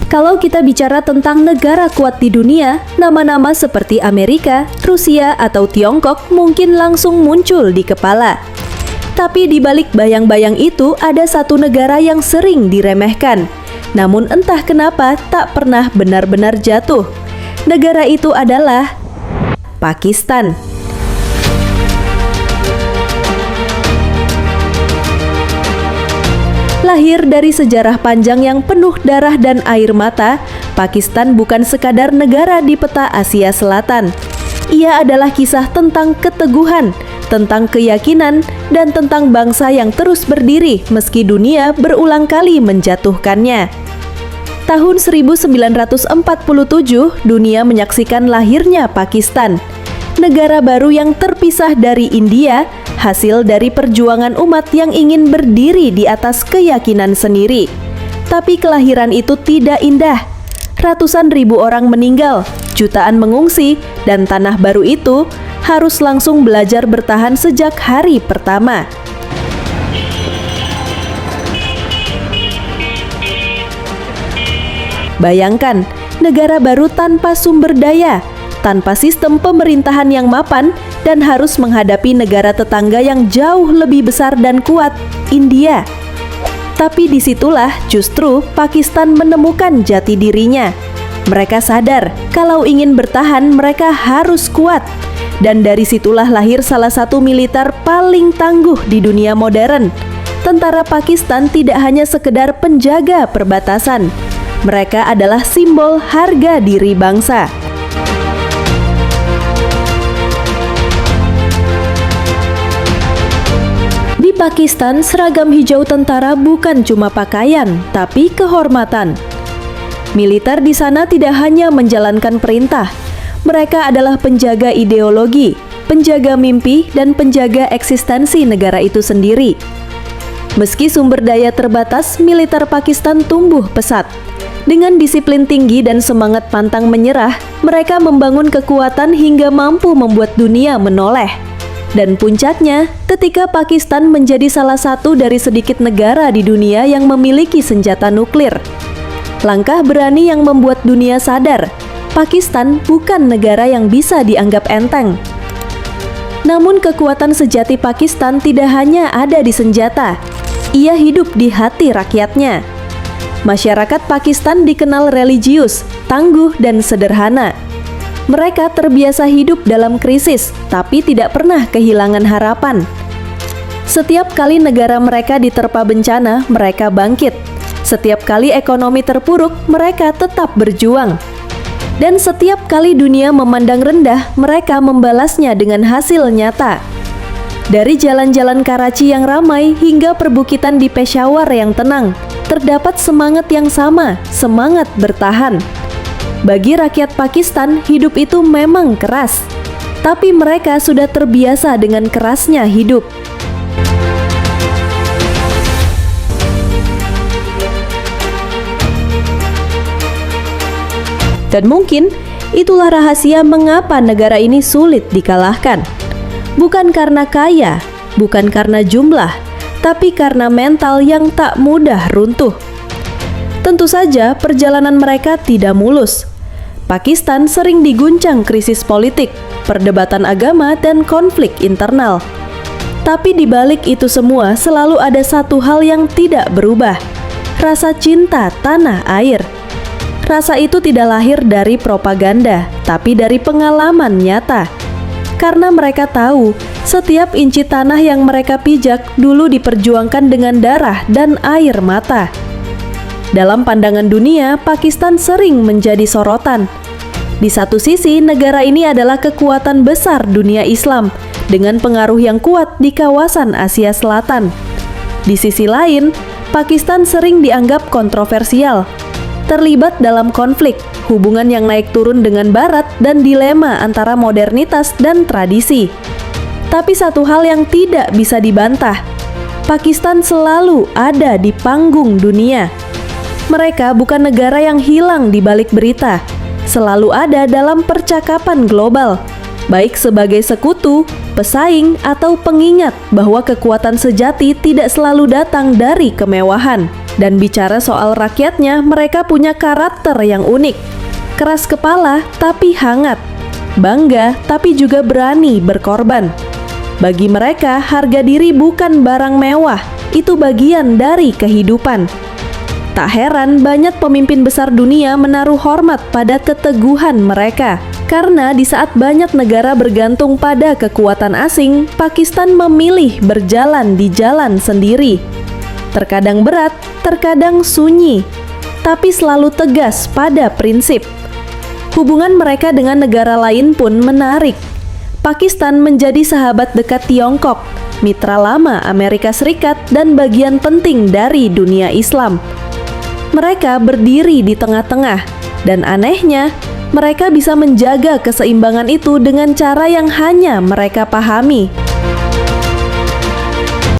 Kalau kita bicara tentang negara kuat di dunia, nama-nama seperti Amerika, Rusia, atau Tiongkok mungkin langsung muncul di kepala. Tapi di balik bayang-bayang itu ada satu negara yang sering diremehkan. Namun entah kenapa tak pernah benar-benar jatuh. Negara itu adalah Pakistan. Lahir dari sejarah panjang yang penuh darah dan air mata, Pakistan bukan sekadar negara di peta Asia Selatan. Ia adalah kisah tentang keteguhan, tentang keyakinan, dan tentang bangsa yang terus berdiri meski dunia berulang kali menjatuhkannya. Tahun 1947, dunia menyaksikan lahirnya Pakistan, negara baru yang terpisah dari India, hasil dari perjuangan umat yang ingin berdiri di atas keyakinan sendiri. Tapi kelahiran itu tidak indah. Ratusan ribu orang meninggal, jutaan mengungsi, dan tanah baru itu harus langsung belajar bertahan sejak hari pertama. Bayangkan, negara baru tanpa sumber daya, tanpa sistem pemerintahan yang mapan, dan harus menghadapi negara tetangga yang jauh lebih besar dan kuat, India. Tapi disitulah justru Pakistan menemukan jati dirinya. Mereka sadar kalau ingin bertahan mereka harus kuat. Dan dari situlah lahir salah satu militer paling tangguh di dunia modern. Tentara Pakistan tidak hanya sekedar penjaga perbatasan. Mereka adalah simbol harga diri bangsa. Di Pakistan, seragam hijau tentara bukan cuma pakaian, tapi kehormatan. Militer di sana tidak hanya menjalankan perintah, mereka adalah penjaga ideologi, penjaga mimpi, dan penjaga eksistensi negara itu sendiri. Meski sumber daya terbatas, militer Pakistan tumbuh pesat. Dengan disiplin tinggi dan semangat pantang menyerah, mereka membangun kekuatan hingga mampu membuat dunia menoleh. Dan puncaknya, ketika Pakistan menjadi salah satu dari sedikit negara di dunia yang memiliki senjata nuklir. Langkah berani yang membuat dunia sadar, Pakistan bukan negara yang bisa dianggap enteng. Namun kekuatan sejati Pakistan tidak hanya ada di senjata, ia hidup di hati rakyatnya. Masyarakat Pakistan dikenal religius, tangguh, dan sederhana. Mereka terbiasa hidup dalam krisis, tapi tidak pernah kehilangan harapan. Setiap kali negara mereka diterpa bencana, mereka bangkit. Setiap kali ekonomi terpuruk, mereka tetap berjuang. Dan setiap kali dunia memandang rendah, mereka membalasnya dengan hasil nyata. Dari jalan-jalan Karachi yang ramai hingga perbukitan di Peshawar yang tenang, terdapat semangat yang sama, semangat bertahan. Bagi rakyat Pakistan, hidup itu memang keras, tapi mereka sudah terbiasa dengan kerasnya hidup. Dan mungkin itulah rahasia mengapa negara ini sulit dikalahkan. Bukan karena kaya, bukan karena jumlah, tapi karena mental yang tak mudah runtuh. Tentu saja perjalanan mereka tidak mulus. Pakistan sering diguncang krisis politik, perdebatan agama, dan konflik internal. Tapi di balik itu semua selalu ada satu hal yang tidak berubah, rasa cinta tanah air. Rasa itu tidak lahir dari propaganda, tapi dari pengalaman nyata. Karena mereka tahu, setiap inci tanah yang mereka pijak dulu diperjuangkan dengan darah dan air mata. Dalam pandangan dunia, Pakistan sering menjadi sorotan. Di satu sisi, negara ini adalah kekuatan besar dunia Islam dengan pengaruh yang kuat di kawasan Asia Selatan. Di sisi lain, Pakistan sering dianggap kontroversial, terlibat dalam konflik, hubungan yang naik turun dengan Barat, dan dilema antara modernitas dan tradisi. Tapi satu hal yang tidak bisa dibantah, Pakistan selalu ada di panggung dunia. Mereka bukan negara yang hilang di balik berita, selalu ada dalam percakapan global, baik sebagai sekutu, pesaing, atau pengingat bahwa kekuatan sejati tidak selalu datang dari kemewahan. Dan bicara soal rakyatnya, mereka punya karakter yang unik. Keras kepala tapi hangat, bangga tapi juga berani berkorban. Bagi mereka, harga diri bukan barang mewah, itu bagian dari kehidupan. Tak heran banyak pemimpin besar dunia menaruh hormat pada keteguhan mereka. Karena di saat banyak negara bergantung pada kekuatan asing, Pakistan memilih berjalan di jalan sendiri. Terkadang berat, terkadang sunyi, tapi selalu tegas pada prinsip. Hubungan mereka dengan negara lain pun menarik. Pakistan menjadi sahabat dekat Tiongkok, mitra lama Amerika Serikat, dan bagian penting dari dunia Islam. Mereka berdiri di tengah-tengah, dan anehnya, mereka bisa menjaga keseimbangan itu dengan cara yang hanya mereka pahami.